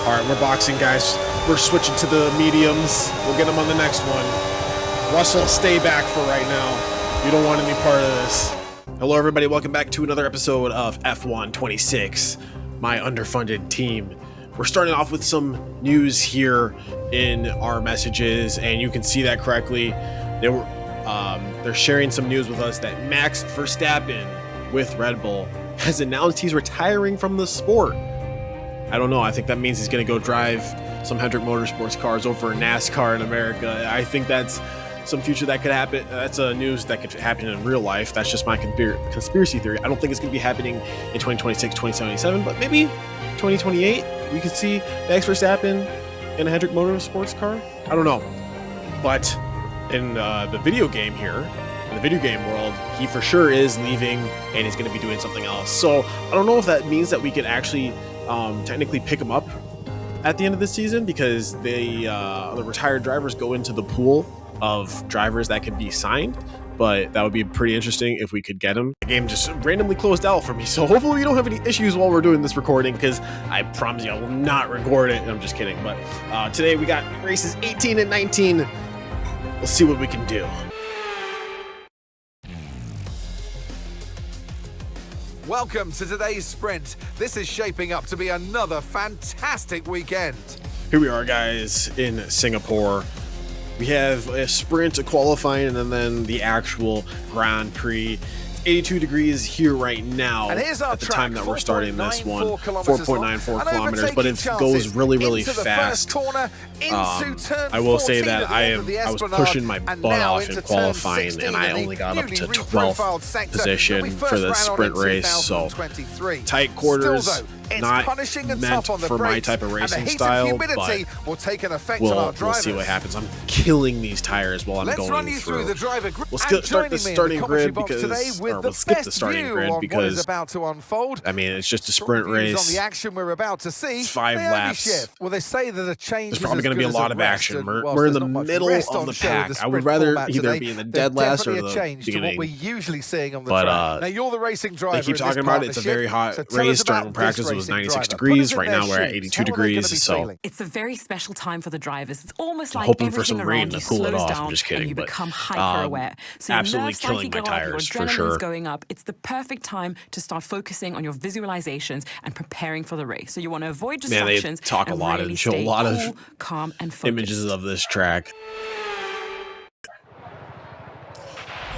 All right, we're boxing, guys. We're switching to the mediums. We'll get them on the next one. Russell, stay back for right now. You don't want any part of this. Hello, everybody. Welcome back to another episode of F1 26, my underfunded team. We're starting off with some news here in our messages, and you can see that correctly. They're sharing some news with us that Max Verstappen with Red Bull has announced he's retiring from the sport. I don't know. I think that means he's going to go drive some Hendrick Motorsports cars over NASCAR in America. I think that's some future that could happen. That's a news that could happen in real life. That's just my conspiracy theory. I don't think it's going to be happening in 2026, 2077, but maybe 2028 we could see Max Verstappen in a Hendrick Motorsports car. I don't know. But in the video game here, in the video game world, he for sure is leaving and he's going to be doing something else. So I don't know if that means that we could actually technically pick him up at the end of the season, because the retired drivers go into the pool of drivers that can be signed. But that would be pretty interesting if we could get him. The game just randomly closed out for me, so hopefully we don't have any issues while we're doing this recording, because I promise you I will not record it. I'm just kidding. But today we got races 18 and 19. We'll see what we can do. Welcome to today's sprint. This is shaping up to be another fantastic weekend. Here we are, guys, in Singapore. We have a sprint, a qualifying, and then the actual Grand Prix. 82 degrees here right now and here's our at the track, time that we're starting this one. 4.94 kilometers, but it chances goes really fast. Corner, I will say that I was pushing my butt off in qualifying, and I only got up to 12th position for the sprint race. So tight quarters, not meant for my type of racing style, but we'll see what happens. I'm killing these tires while I'm going through. We'll start the starting grid because, or we'll skip the starting grid because, I mean, it's just a sprint race. On the action we're about to see, it's 5 laps. Well, they say that a change. There's probably going to be a lot of action. We're in the middle of the pack. I would rather either be in the dead last or the beginning. We're usually seeing on the track. Now you're the racing driver. They keep talking about it. It's a very hot race. Starting practice was 96 degrees. Right now we're at 82 degrees. So it's a very special time for the drivers. It's almost like hoping for everything some rain around to you cool it slows off. down I'm just kidding, and you but become hyper aware. So absolutely your killing my go up, tires your for sure. going up. It's the perfect time to start focusing on your visualizations and preparing for the race. So you want to avoid distractions. Man, they talk a lot and show a lot of calm and images of this track.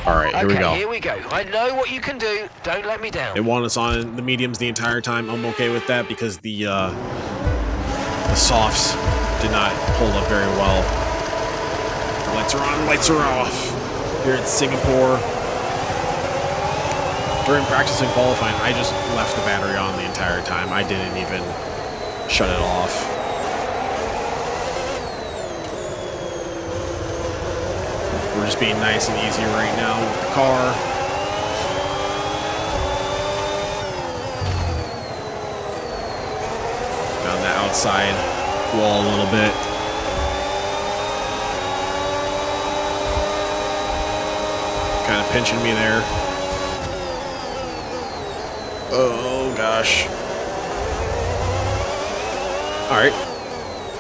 All right, here we go. Here we go. I know what you can do. Don't let me down. They want us on the mediums the entire time. I'm okay with that because the softs did not hold up very well. The lights are on, lights are off. Here at Singapore. During practice and qualifying, I just left the battery on the entire time. I didn't even shut it off. We're just being nice and easy right now with the car. Down the outside wall a little bit. Kind of pinching me there. Oh gosh. All right.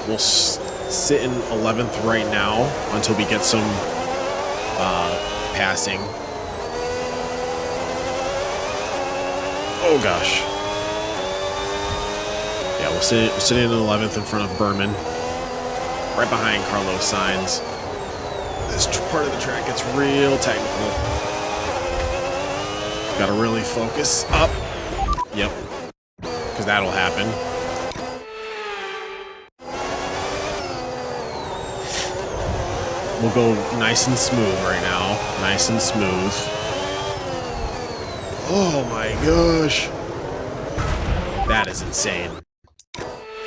We'll sit in 11th right now until we get some passing. Oh gosh. Yeah, we'll sit in 11th in front of Berman, right behind Carlos Sainz. This part of the track gets real technical. Gotta really focus up. Yep, because that'll happen. We'll go nice and smooth right now. Nice and smooth. Oh my gosh. That is insane.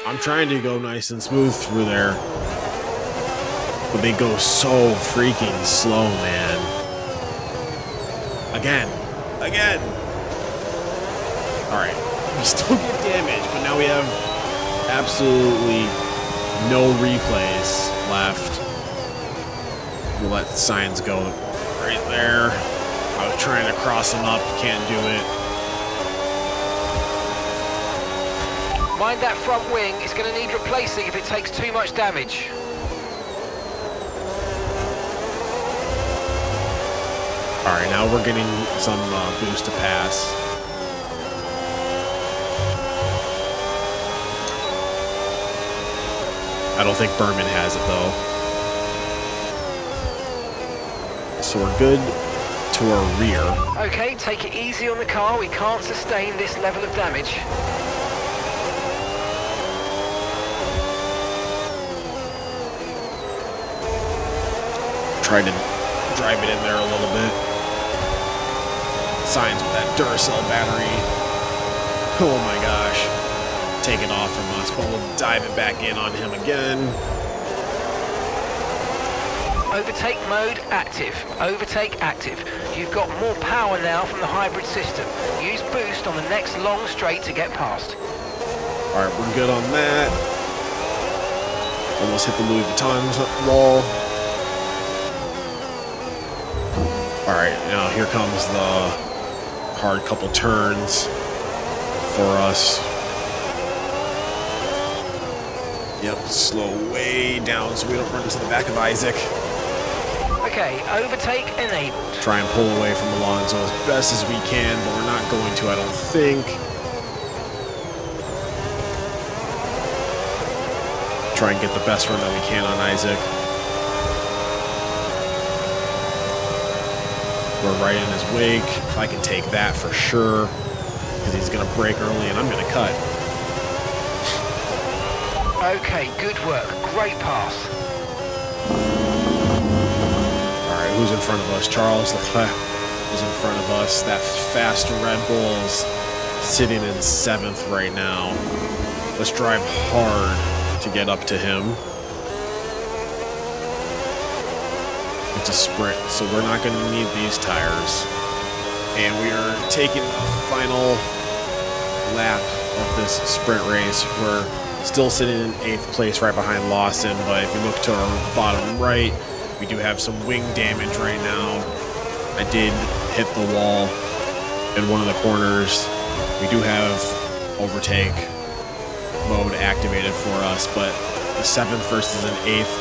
I'm trying to go nice and smooth through there, but they go so freaking slow, man. Again. All right. We still get damage, but now we have absolutely no replays left. We'll let Sainz go right there. I was trying to cross him up, can't do it. Mind that front wing, it's going to need replacing if it takes too much damage. Alright, now we're getting some boost to pass. I don't think Berman has it though. So we're good to our rear. Okay, take it easy on the car. We can't sustain this level of damage. Tried to drive it in there a little bit. Signs with that Duracell battery. Oh my gosh. Taking off from us, but we'll dive it back in on him again. Overtake mode active. Overtake active. You've got more power now from the hybrid system. Use boost on the next long straight to get past. Alright, we're good on that. Almost hit the Louis Vuitton wall. Alright, now here comes the hard couple turns for us. Yep, slow way down so we don't run into the back of Isaac. Okay, overtake enabled. Try and pull away from Alonso as best as we can, but we're not going to, I don't think. Try and get the best run that we can on Isaac. We're right in his wake. I can take that for sure, because he's going to brake early and I'm going to cut. Okay, good work. Great pass. Alright, who's in front of us? Charles Leclerc is in front of us. That fast Red Bull's sitting in 7th right now. Let's drive hard to get up to him. It's a sprint, so we're not going to need these tires. And we are taking the final lap of this sprint race. We're still sitting in 8th place right behind Lawson, but if you look to our bottom right, we do have some wing damage right now. I did hit the wall in one of the corners. We do have overtake mode activated for us, but the 7th versus an 8th,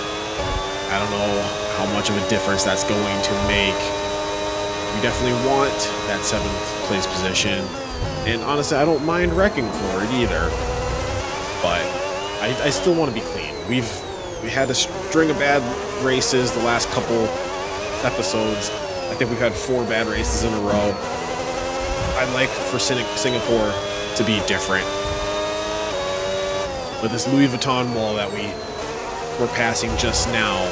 I don't know how much of a difference that's going to make. We definitely want that 7th place position, and honestly, I don't mind wrecking for it either. But I still want to be clean. We had a string of bad races the last couple episodes. I think we've had 4 bad races in a row. I'd like for Singapore to be different. But this Louis Vuitton wall that we're passing just now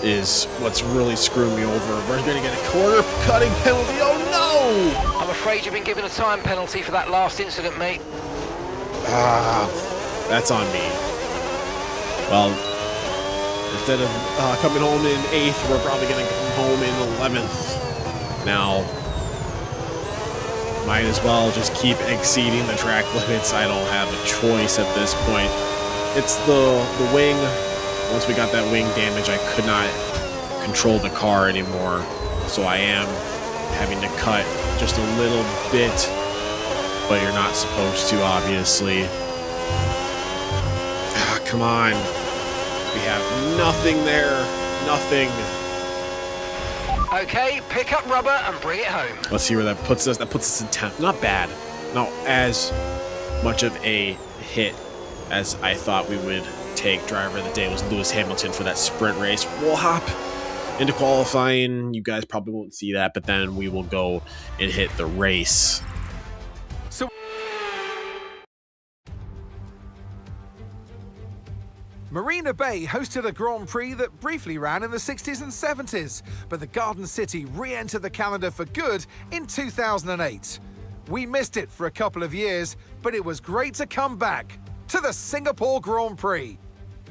is what's really screwing me over. We're going to get a corner cutting penalty. Oh no! I'm afraid you've been given a time penalty for that last incident, mate. That's on me. Well, instead of coming home in 8th, we're probably going to come home in 11th. Now, might as well just keep exceeding the track limits. I don't have a choice at this point. It's the wing. Once we got that wing damage, I could not control the car anymore. So I am having to cut just a little bit, but you're not supposed to, obviously. Come on. We have nothing there. Nothing. Okay, pick up rubber and bring it home. Let's see where that puts us. That puts us in 10th. Not bad. Not as much of a hit as I thought we would take. Driver of the day was Lewis Hamilton for that sprint race. We'll hop into qualifying. You guys probably won't see that, but then we will go and hit the race. Marina Bay hosted a Grand Prix that briefly ran in the 60s and 70s, but the Garden City re-entered the calendar for good in 2008. We missed it for a couple of years, but it was great to come back to the Singapore Grand Prix.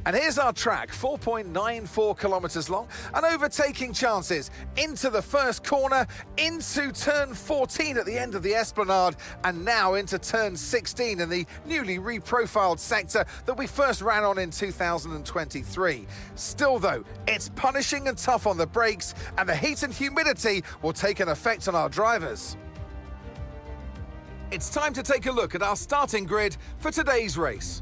And here's our track, 4.94 kilometers long, and overtaking chances into the first corner, into turn 14 at the end of the Esplanade, and now into turn 16 in the newly reprofiled sector that we first ran on in 2023. Still though, it's punishing and tough on the brakes, and the heat and humidity will take an effect on our drivers. It's time to take a look at our starting grid for today's race.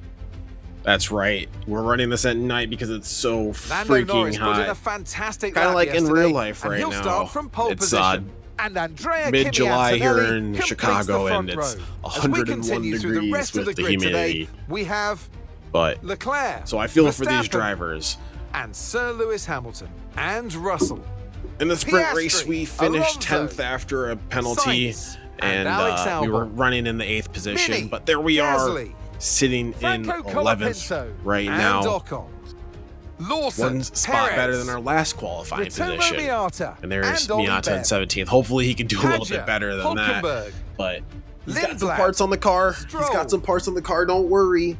That's right. We're running this at night because it's so Lando freaking Norris put in a hot. fantastic Kind of lap like in yesterday, real life and right he'll now. start from pole It's position. And Andrea mid-July here Kimi in Antonelli Chicago, and completes it's the front row. 101 As we continue through the degrees rest of with the the grid humidity. today, we have But Leclerc, so I feel for Verstappen, these drivers. and Sir Lewis Hamilton and Russell. In the sprint Piastri, race, we finished Alonso, 10th after a penalty, Sainz, and Alex we were Albon. running in the 8th position. Mini, But there we Gasly, are, sitting in Franco 11th Colapinto, right and now. Ocon. Lawson, One spot Perez, better than our last qualifying Ritomo position. Miata, And there's and Miata in Oliver. 17th. Hopefully he can do a little bit Padgett, better than that. Hulkenberg, But he's got some Lindblad, parts on the car. He's Stroll, got some parts on the car. Don't worry.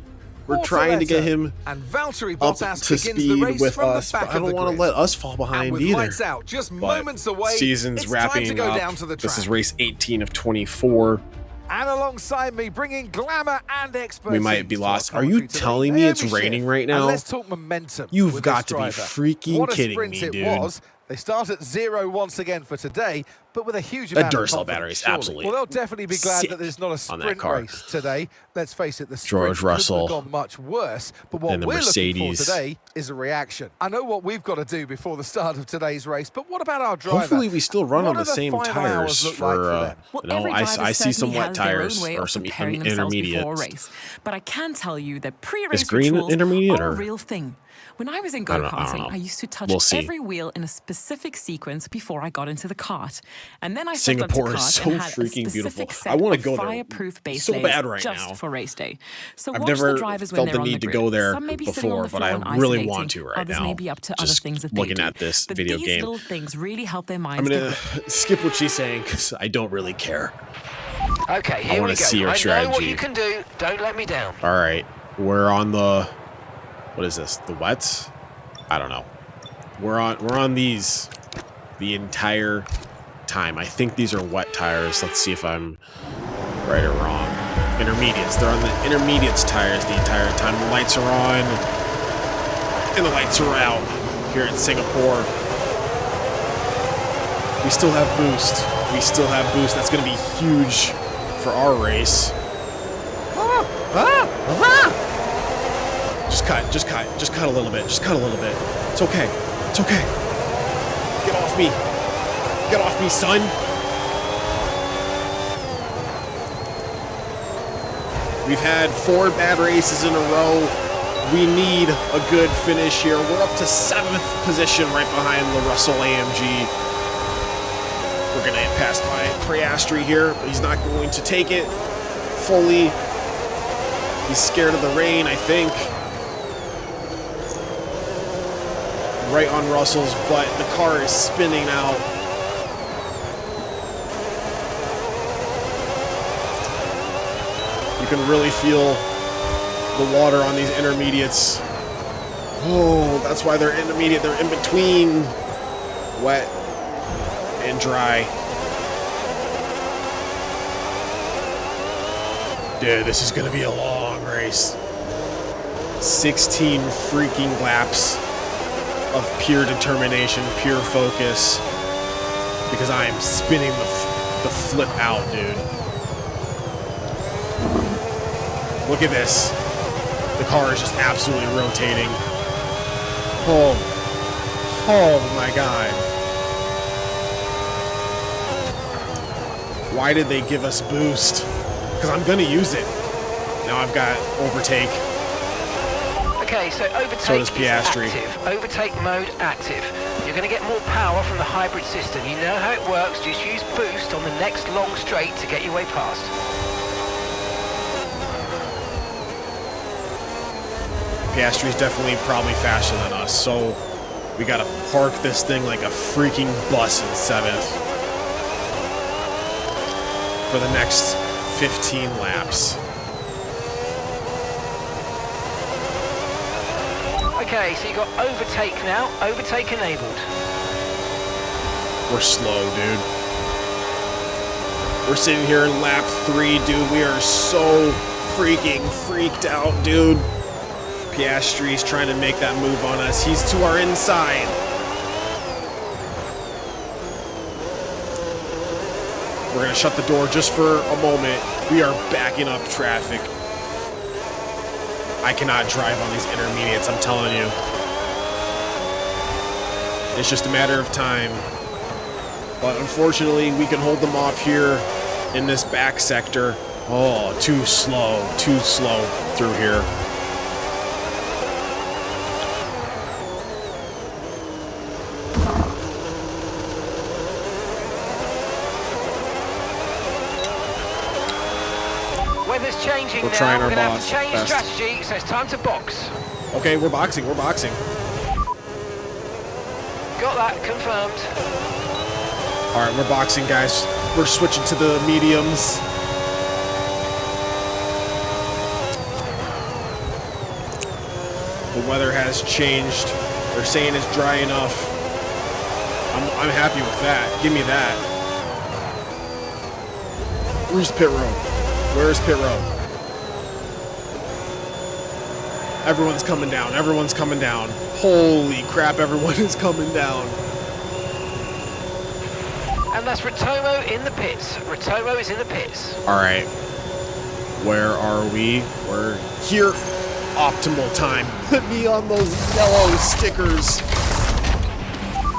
We're trying to get him and Valtteri up Bottas to begins the speed race with from us, the back but I of don't the want to grid. let us fall And behind with either. lights out, just But moments away, season's it's wrapping time to go up. down to the track. This is race 18 of 24. And alongside me, bringing glamour and expertise. We might be to our lost. Are commentary you today, telling me it's Naomi raining Schiff. right now? And let's talk momentum. You've with got this to be driver. freaking What a kidding sprint me, it dude. was. They start at 0 once again for today, but with a huge That amount of Duracell confidence, battery is surely. absolutely Well, they'll definitely be glad sick that there's not a on that sprint car. race today. Let's face it, the George sprint Russell couldn't have gone much worse. But what and the we're looking for Mercedes. today is a reaction. I know what we've got to do before the start of today's race, but what about our driver? Hopefully we still run What on do the same final tires hours look like for, them? Well, you know, every I driver see some certainly wet has their own tires way or of some preparing themselves before a intermediates. race. But I can tell you that pre-race Is green rituals intermediate are or- a real thing. When I was in don't know. go-karting, I used to touch We'll see. every wheel in a specific sequence before I got into the kart. And then I stepped up to Singapore is kart so and had a freaking specific beautiful. set I want to of go there fireproof base so layers bad right just now. for race day. So I've watch never the drivers when felt they're the on need to grid. go there Some may be sitting on before, the but floor I and really isolating. want to right Others now. may be up to other Just things that they looking do. at this But video these game. little things really help their I'm minds gonna get skip what she's saying because I don't really care. Okay, here wanna we go. see your I know what strategy. you can do. Don't let me down. All right, we're on the, what is this? The wets? I don't know. We're on these the entire time. I think these are wet tires. Let's see if I'm right or wrong. Intermediates. They're on the intermediates tires the entire time. The lights are on and the lights are out here in Singapore. We still have boost. We still have boost. That's going to be huge for our race. Just cut a little bit. Just cut a little bit. It's okay. It's okay. Get off me. Get off me, son. We've had 4 bad races in a row. We need a good finish here. We're up to 7th position right behind the Russell AMG. We're going to get passed by Piastri here, but he's not going to take it fully. He's scared of the rain, I think. Right on Russell's butt. The car is spinning out. You can really feel the water on these intermediates. Oh, that's why they're intermediate. They're in between wet and dry. Dude, this is gonna be a long race. 16 freaking laps of pure determination, pure focus, because I am spinning the flip out, dude. Look at this. The car is just absolutely rotating. Oh my God. Why did they give us boost? Because I'm gonna use it. Now I've got overtake. Okay, so overtake So does is Piastri. active. Overtake mode active. You're going to get more power from the hybrid system. You know how it works. Just use boost on the next long straight to get your way past. Piastri's definitely probably faster than us, so we gotta park this thing like a freaking bus in 7th for the next 15 laps. Okay, so you got overtake now. Overtake enabled. We're slow, dude. We're sitting here in lap 3, dude. We are so freaking freaked out, dude. Piastri's trying to make that move on us. He's to our inside. We're going to shut the door just for a moment. We are backing up traffic. I cannot drive on these intermediates, I'm telling you. It's just a matter of time. But unfortunately, we can hold them off here in this back sector. Oh, too slow through here. Weather's changing We're now. trying We're our going to have to change best. strategy, so it's time to box. Okay, we're boxing. Got that confirmed. All right, we're boxing, guys. We're switching to the mediums. The weather has changed. They're saying it's dry enough. I'm happy with that. Give me that. Where's pit road? Where's pit road? Everyone's coming down. Everyone's coming down. Holy crap, everyone is coming down. And that's Ratomo in the pits. Ratomo is in the pits. All right. Where are we? We're here. Optimal time. Put me on those yellow stickers.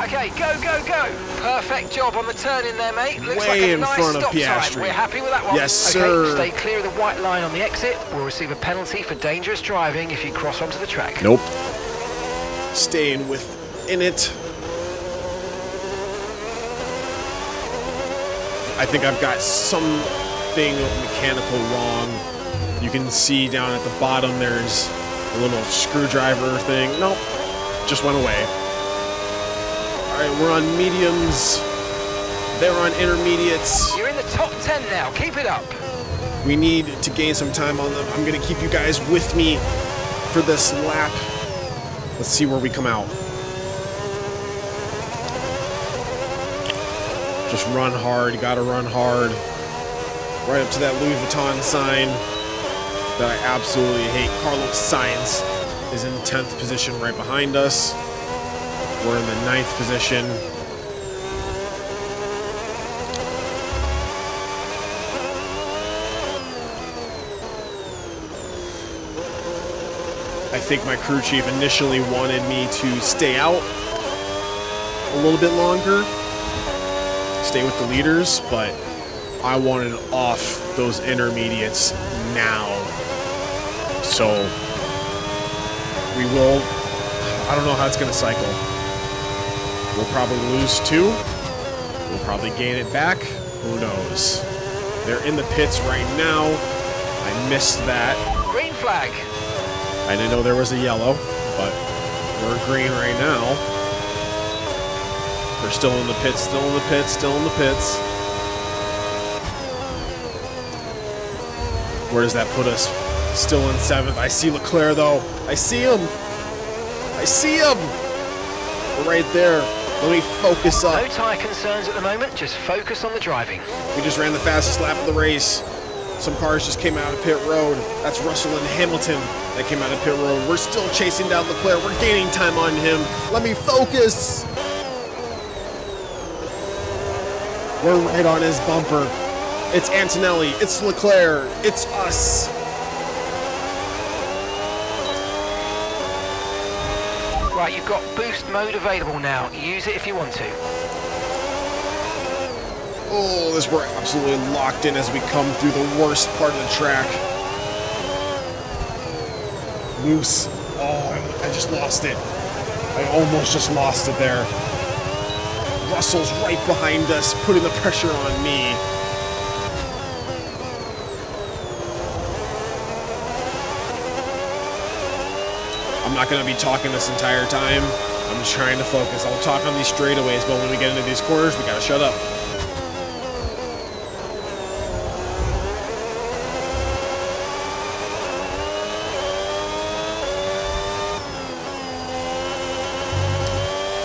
Okay, go, go, go. Perfect job on the turn in there, mate. Looks Way like a in nice front of stop Piastri. time. We're happy with that one. Yes, sir. Okay, stay clear of the white line on the exit. We'll receive a penalty for dangerous driving if you cross onto the track. Nope. Staying within it. I think I've got something mechanical wrong. You can see down at the bottom there's a little screwdriver thing. Nope. Just went away. All right, we're on mediums. They're on intermediates. You're in the top 10 now. Keep it up. We need to gain some time on them. I'm going to keep you guys with me for this lap. Let's see where we come out. Just run hard. You got to run hard. Right up to that Louis Vuitton sign that I absolutely hate. Carlos Sainz is in 10th position right behind us. We're in the 9th position. I think my crew chief initially wanted me to stay out a little bit longer, stay with the leaders, but I wanted off those intermediates now. So we will, I don't know how it's going to cycle. We'll probably lose 2. We'll probably gain it back. Who knows? They're in the pits right now. I missed that. Green flag. I didn't know there was a yellow, but we're green right now. They're still in the pits, still in the pits, still in the pits. Where does that put us? Still in 7th. I see Leclerc, though. I see him. I see him. We're right there. Let me focus up. No tyre concerns at the moment. Just focus on the driving. We just ran the fastest lap of the race. Some cars just came out of pit road. That's Russell and Hamilton that came out of pit road. We're still chasing down Leclerc. We're gaining time on him. Let me focus. We're right on his bumper. It's Antonelli. It's Leclerc. It's us. Right, you've got boost mode available now. Use it if you want to. Oh, this we're absolutely locked in as we come through the worst part of the track. Loose. Oh, I just lost it. I almost just lost it there. Russell's right behind us, putting the pressure on me. I'm not going to be talking this entire time. I'm just trying to focus. I'll talk on these straightaways, but when we get into these corners, we got to shut up.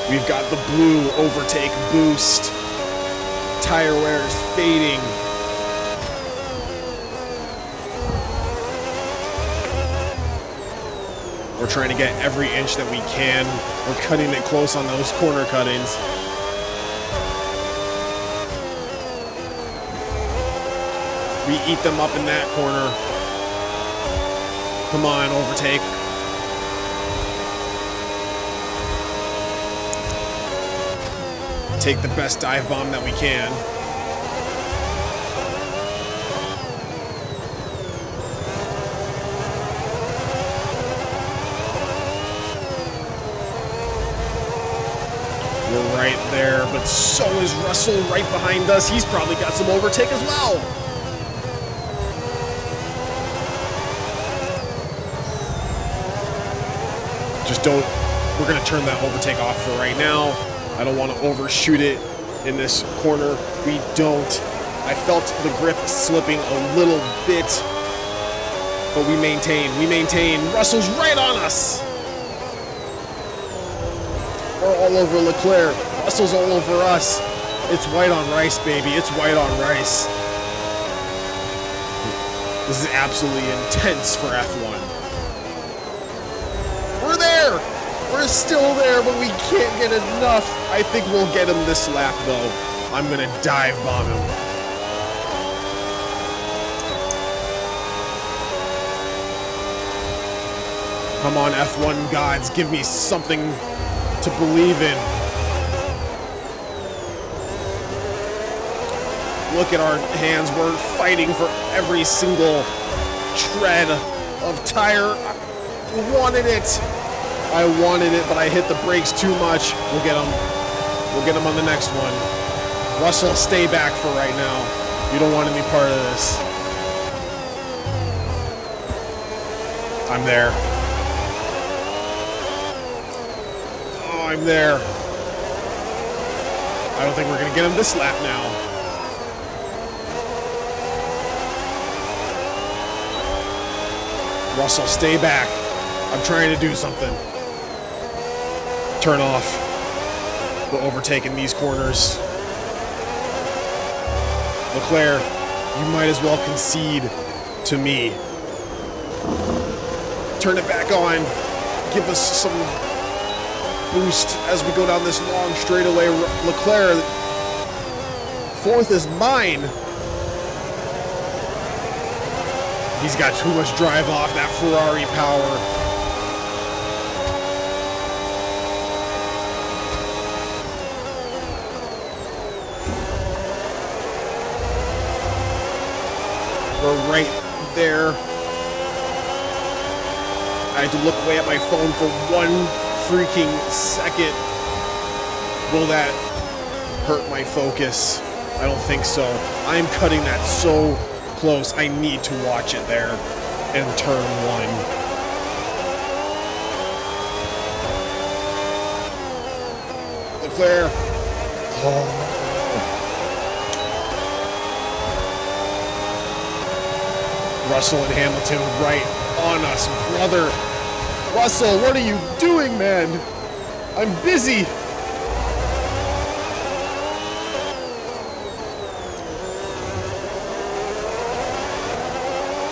We've got the blue overtake boost. Tire wear is fading. We're trying to get every inch that we can. We're cutting it close on those corner cuttings. We eat them up in that corner. Come on, overtake. Take the best dive bomb that we can. We're right there, but so is Russell right behind us. He's probably got some overtake as well. Just don't, we're gonna turn that overtake off for right now. I don't want to overshoot it in this corner. We don't. I felt the grip slipping a little bit, but we maintain. We maintain. Russell's right on us. We're all over Leclerc. Russell's all over us. It's white on rice, baby. It's white on rice. This is absolutely intense for F1. We're there. We're still there, but we can't get enough. I think we'll get him this lap, though. I'm gonna dive bomb him. Come on, F1 gods, give me something to believe in. Look at our hands. We're fighting for every single tread of tire. I wanted it. I wanted it, but I hit the brakes too much. We'll get him. We'll get him on the next one. Russell, stay back for right now. You don't want any part of this. I'm there. Oh, I'm there. I don't think we're gonna get him this lap now. Russell, stay back. I'm trying to do something. Turn off the overtake in these corners. Leclerc, you might as well concede to me. Turn it back on. Give us some boost as we go down this long straightaway. Leclerc, fourth is mine. He's got too much drive off that Ferrari power. We're right there. I had to look away at my phone for 1 freaking second. Will that hurt my focus? I don't think so. I'm cutting that so close. I need to watch it there in turn 1. Leclerc. Oh. Russell and Hamilton right on us, brother. Russell, what are you doing, man? I'm busy.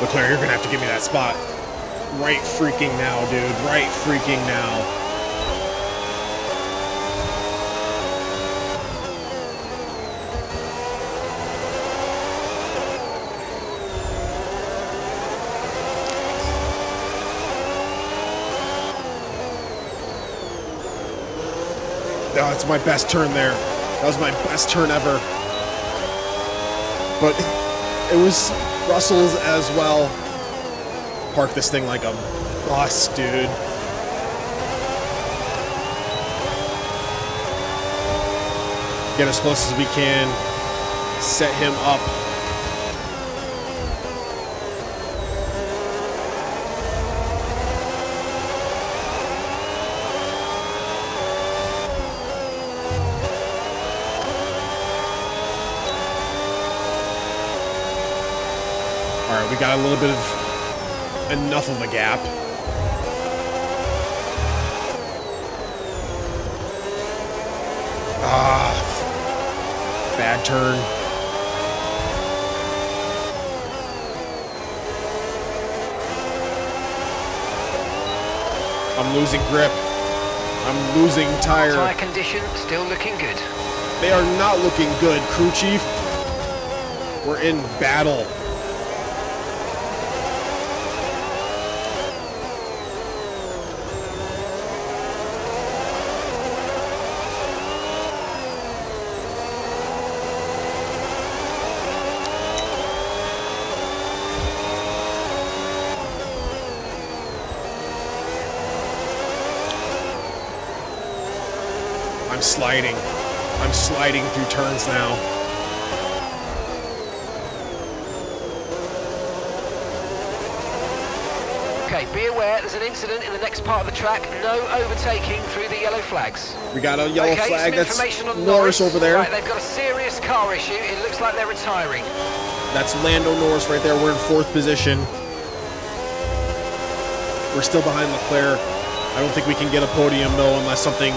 Leclerc, you're gonna have to give me that spot. Right freaking now, dude. Right freaking now. Oh, that's my best turn there. That was my best turn ever. But it was Russell's as well. Park this thing like a bus, dude. Get as close as we can. Set him up. Alright, we got a little bit of enough of a gap. Ah, bad turn. I'm losing grip. I'm losing tire. Tire condition still looking good. They are not looking good, crew chief. We're in battle. I'm sliding. I'm sliding through turns now. Okay, be aware there's an incident in the next part of the track. No overtaking through the yellow flags. We got a yellow okay, flag. Some That's information on Norris over there. Right, they've got a serious car issue. It looks like they're retiring. That's Lando Norris right there. We're in 4th position. We're still behind Leclerc. I don't think we can get a podium though unless something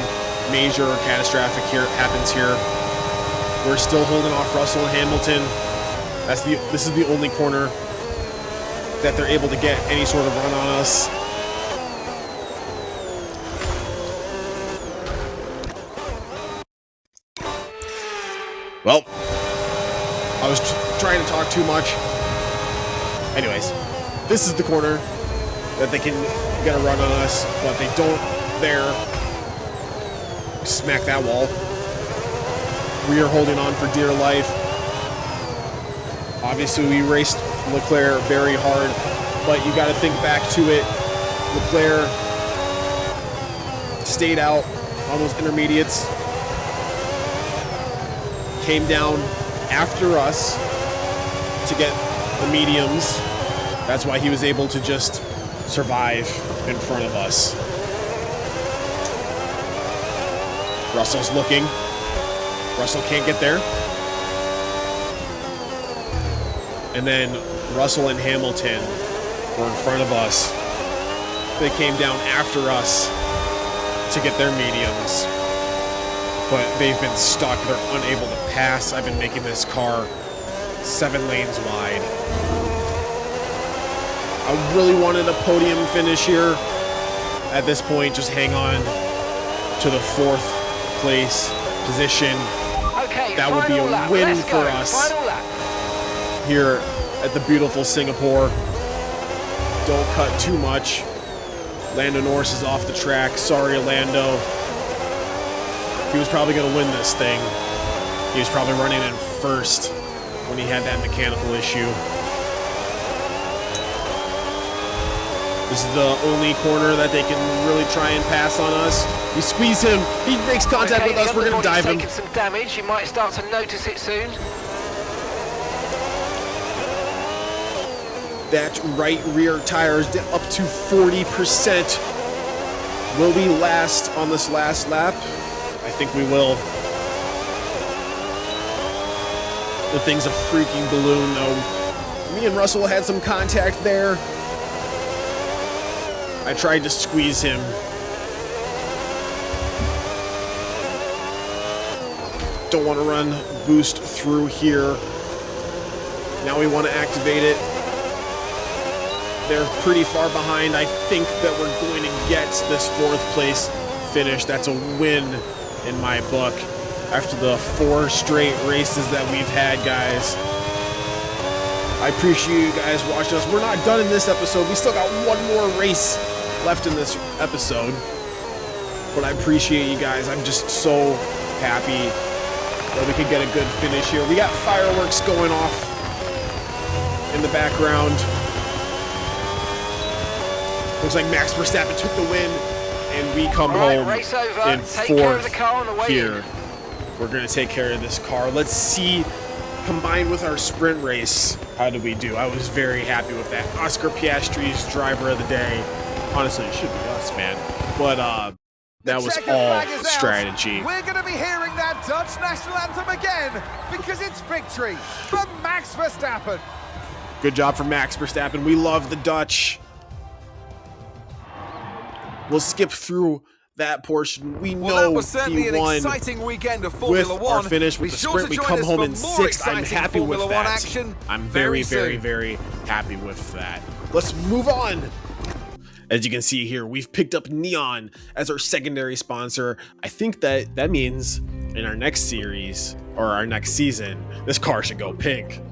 major or catastrophic here happens here. We're still holding off Russell and Hamilton. This is the only corner that they're able to get any sort of run on us. Well, I was trying to talk too much. Anyways, this is the corner that they can get a run on us, but they don't there. Smack that wall. We are holding on for dear life. Obviously, we raced Leclerc very hard, but you got to think back to it. Leclerc stayed out on those intermediates, came down after us to get the mediums. That's why he was able to just survive in front of us. Russell's looking. Russell can't get there. And then Russell and Hamilton were in front of us. They came down after us to get their mediums. But they've been stuck. They're unable to pass. I've been making this car 7 lanes wide. I really wanted a podium finish here. At this point, just hang on to the 4th place position. Okay, that would be a win for us here at the beautiful Singapore. Don't cut too much. Lando Norris is off the track. Sorry, Lando. He was probably going to win this thing. He was probably running in 1st when he had that mechanical issue. This is the only corner that they can really try and pass on us. We squeeze him. He makes contact with us. We're going to dive him. Taking some damage. You might start to notice it soon. That right rear tire is up to 40%. Will we last on this last lap? I think we will. The thing's a freaking balloon, though. Me and Russell had some contact there. I tried to squeeze him. Don't want to run boost through here. Now we want to activate it. They're pretty far behind. I think that we're going to get this 4th place finish. That's a win in my book after the 4 straight races that we've had, guys. I appreciate you guys watching us. We're not done in this episode. We still got 1 more race left in this episode. But I appreciate you guys. I'm just so happy that we could get a good finish here. We got fireworks going off in the background. Looks like Max Verstappen took the win, and we come home race over. in Take care of the 4th car on the way here. in. We're going to take care of this car. Let's see, combined with our sprint race, how did we do? I was very happy with that. Oscar Piastri's driver of the day. Honestly, it should be us, man. But that was all strategy. We're going to be hearing that Dutch national anthem again because it's victory for Max Verstappen. Good job for Max Verstappen. We love the Dutch. We'll skip through that portion. We know that was certainly he an won exciting weekend of Formula with One. our finish with Be the sure sprint. to We join come us home for in more 6th. I'm exciting happy Formula with One that. action I'm very, soon. very happy with that. Let's move on. As you can see here, we've picked up Neon as our secondary sponsor. I think that means in our next series or our next season, this car should go pink.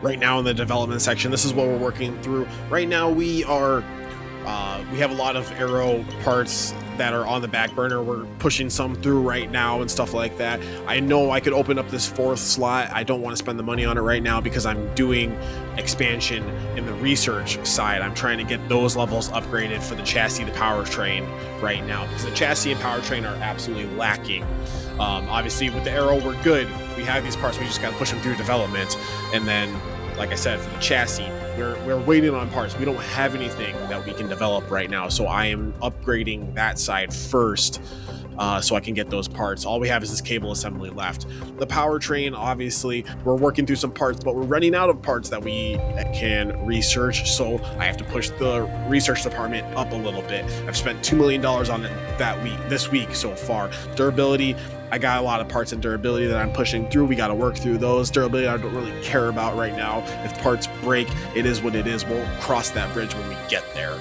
Right now in the development section, this is what we're working through. Right now we have a lot of aero parts that are on the back burner. We're pushing some through right now and stuff like that. I know I could open up this 4th slot. I don't want to spend the money on it right now because I'm doing expansion in the research side. I'm trying to get those levels upgraded for the chassis, the powertrain right now, because the chassis and powertrain are absolutely lacking. Obviously with the Aero, we're good. We have these parts, we just got to push them through development. And then, like I said, for the chassis, we're waiting on parts. We don't have anything that we can develop right now. So I am upgrading that side first, so I can get those parts. All we have is this cable assembly left. The powertrain, obviously, we're working through some parts, but we're running out of parts that we can research. So I have to push the research department up a little bit. I've spent $2 million on it this week so far. Durability, I got a lot of parts in durability that I'm pushing through. We got to work through those. Durability I don't really care about right now. If parts break, it is what it is. We'll cross that bridge when we get there.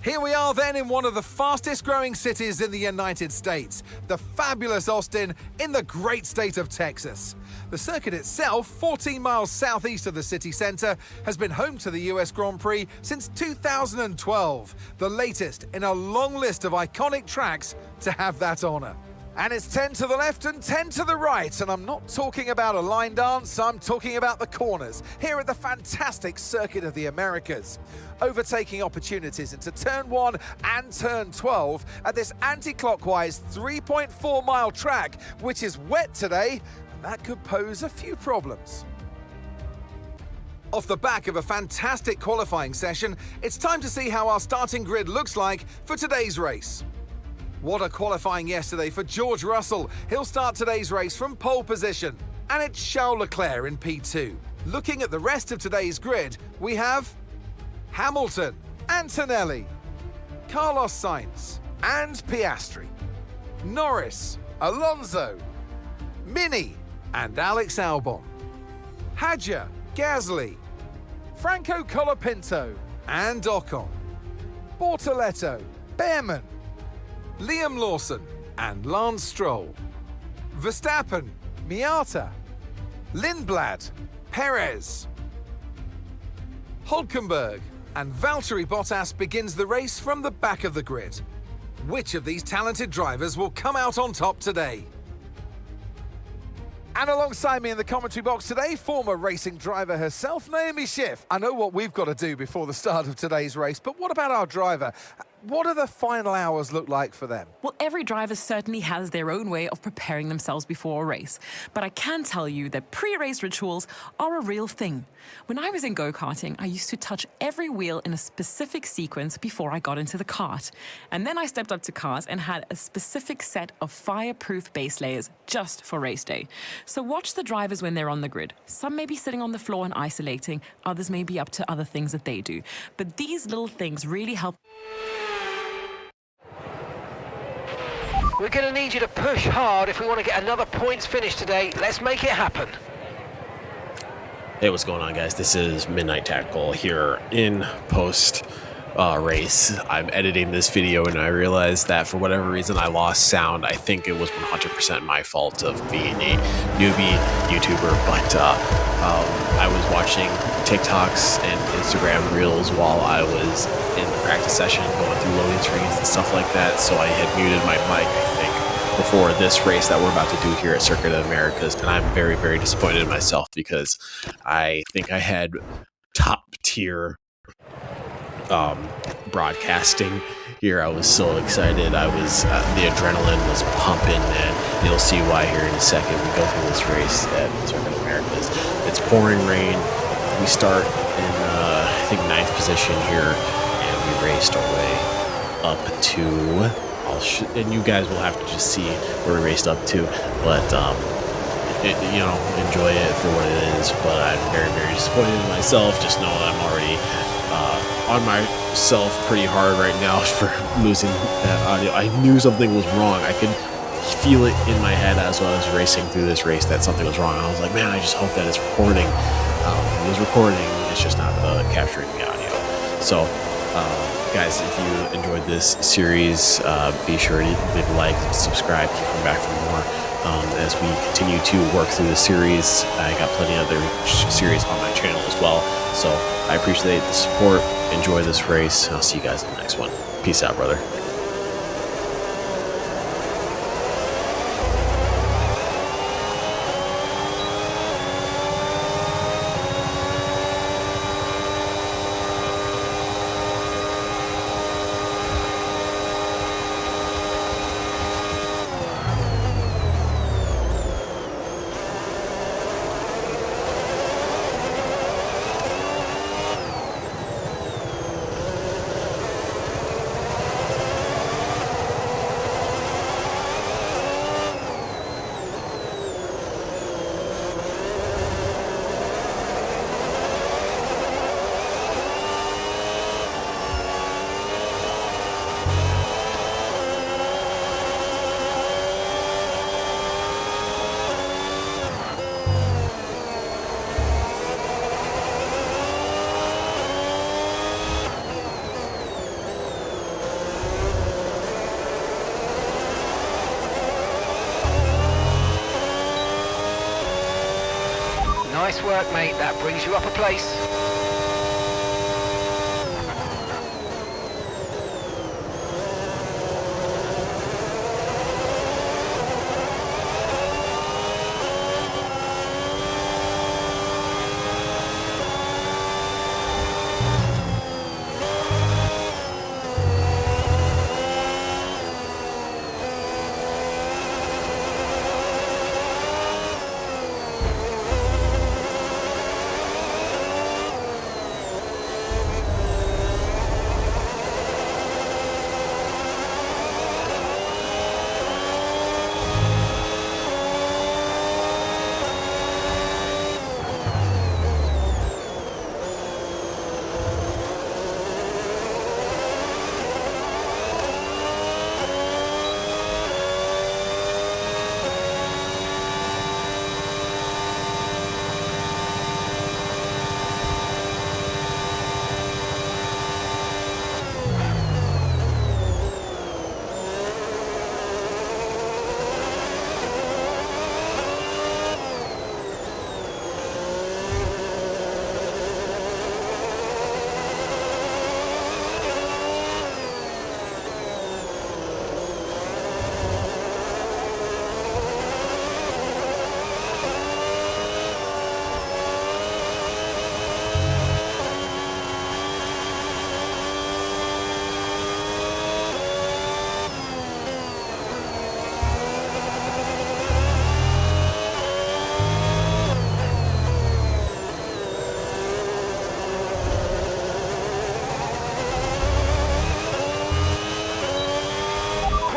Here we are then in one of the fastest growing cities in the United States, the fabulous Austin in the great state of Texas. The circuit itself, 14 miles southeast of the city centre, has been home to the US Grand Prix since 2012, the latest in a long list of iconic tracks to have that honour. And it's 10 to the left and 10 to the right, and I'm not talking about a line dance, I'm talking about the corners, here at the fantastic Circuit of the Americas. Overtaking opportunities into Turn 1 and Turn 12 at this anti-clockwise 3.4-mile track, which is wet today, and that could pose a few problems. Off the back of a fantastic qualifying session, it's time to see how our starting grid looks like for today's race. What a qualifying yesterday for George Russell. He'll start today's race from pole position. And it's Charles Leclerc in P2. Looking at the rest of today's grid, we have Hamilton, Antonelli, Carlos Sainz, and Piastri, Norris, Alonso, Mini, and Alex Albon, Hadjar, Gasly, Franco Colapinto, and Ocon, Bortoletto, Behrman, Liam Lawson, and Lance Stroll, Verstappen, Miata, Lindblad, Perez, Hülkenberg, and Valtteri Bottas begins the race from the back of the grid. Which of these talented drivers will come out on top today? And alongside me in the commentary box today, former racing driver herself, Naomi Schiff. I know what we've got to do before the start of today's race, but what about our driver? What do the final hours look like for them? Well, every driver certainly has their own way of preparing themselves before a race. But I can tell you that pre-race rituals are a real thing. When I was in go-karting, I used to touch every wheel in a specific sequence before I got into the kart. And then I stepped up to cars and had a specific set of fireproof base layers just for race day. So watch the drivers when they're on the grid. Some may be sitting on the floor and isolating, others may be up to other things that they do. But these little things really help. We're going to need you to push hard if we want to get another points finish today. Let's make it happen. Hey, what's going on, guys? This is Midnight Tactical here in post race. I'm editing this video and I realized that for whatever reason I lost sound. I think it was 100% my fault of being a newbie YouTuber, but I was watching TikToks and Instagram Reels while I was in the practice session, going through loading screens and stuff like that, so I had muted my mic, I think, before this race that we're about to do here at Circuit of the Americas, and I'm very, very disappointed in myself because I think I had top tier broadcasting here. I was so excited. I was the adrenaline was pumping, and you'll see why here in a second. We go through this race at Circuit of the Americas. It's pouring rain. We start in I think 9th position here, and we raced our way up to and you guys will have to just see where we raced up to, but you know, enjoy it for what it is. But I'm very, very disappointed in myself. Just know that I'm already on myself pretty hard right now for losing that audio. I knew something was wrong. I could feel it in my head as I was racing through this race that something was wrong. I was like, man, I just hope that it's recording. It was recording, it's just not capturing the audio. So guys, if you enjoyed this series, be sure to leave a like, subscribe, keep coming back for more. As we continue to work through the series, I got plenty of other series on my channel as well. So I appreciate the support. Enjoy this race. I'll see you guys in the next one. Peace out, brother. Nice work, mate. That brings you up a place.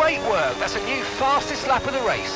Great work. That's a new fastest lap of the race.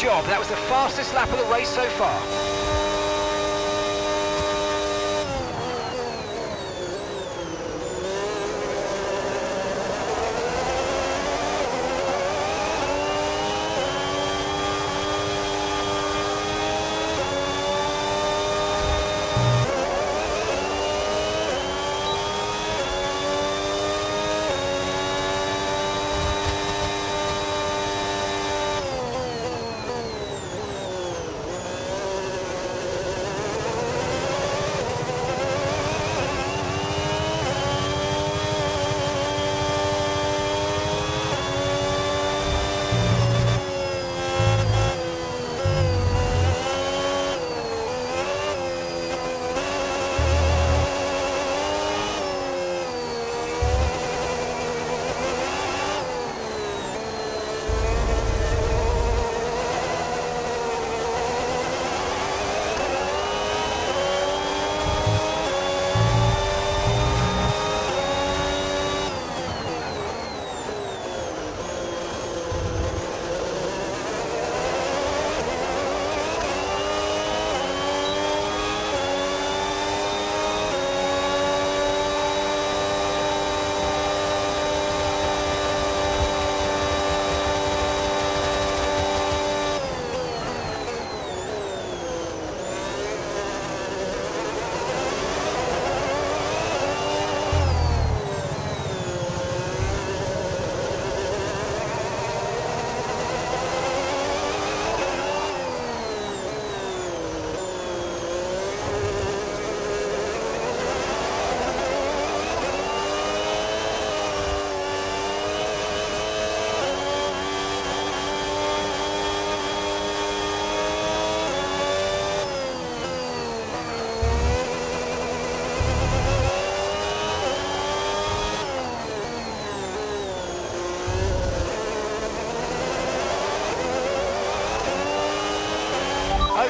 job. That was the fastest lap of the race so far.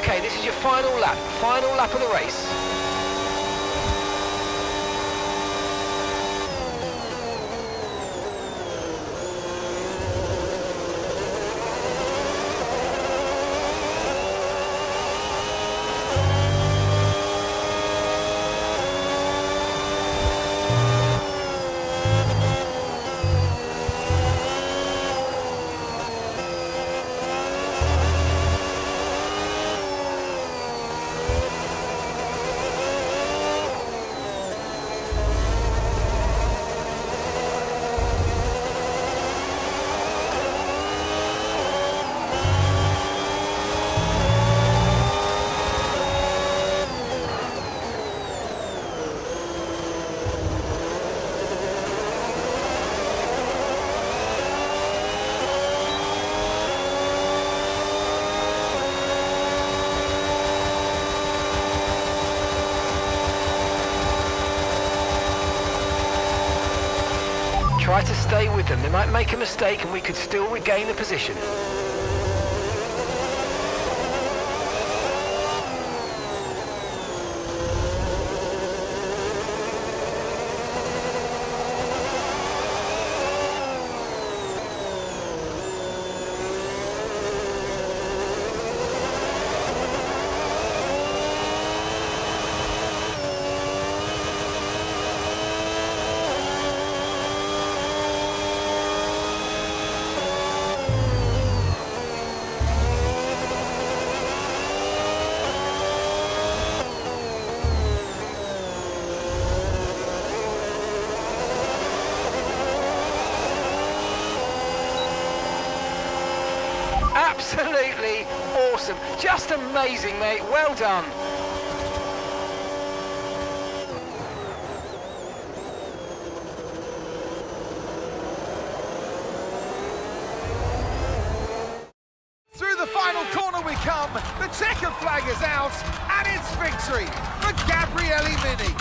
Okay, this is your final lap of the race. Try to stay with them. They might make a mistake and we could still regain the position. Absolutely awesome. Just amazing, mate. Well done. Through the final corner we come. The checkered flag is out, and it's victory for Gabriele Mini.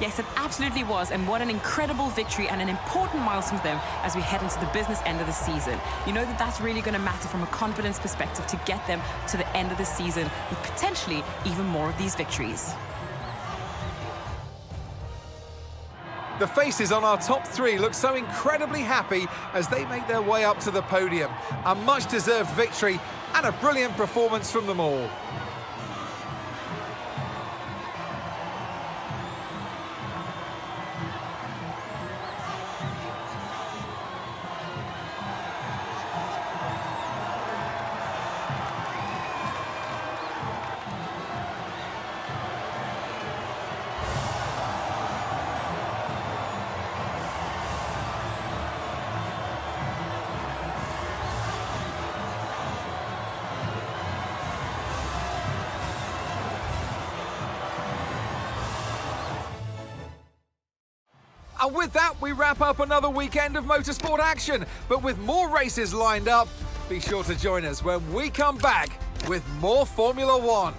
Yes, it absolutely was, and what an incredible victory and an important milestone for them as we head into the business end of the season. You know that that's really going to matter from a confidence perspective to get them to the end of the season with potentially even more of these victories. The faces on our top three look so incredibly happy as they make their way up to the podium. A much-deserved victory and a brilliant performance from them all. And with that, we wrap up another weekend of motorsport action. But with more races lined up, be sure to join us when we come back with more Formula One.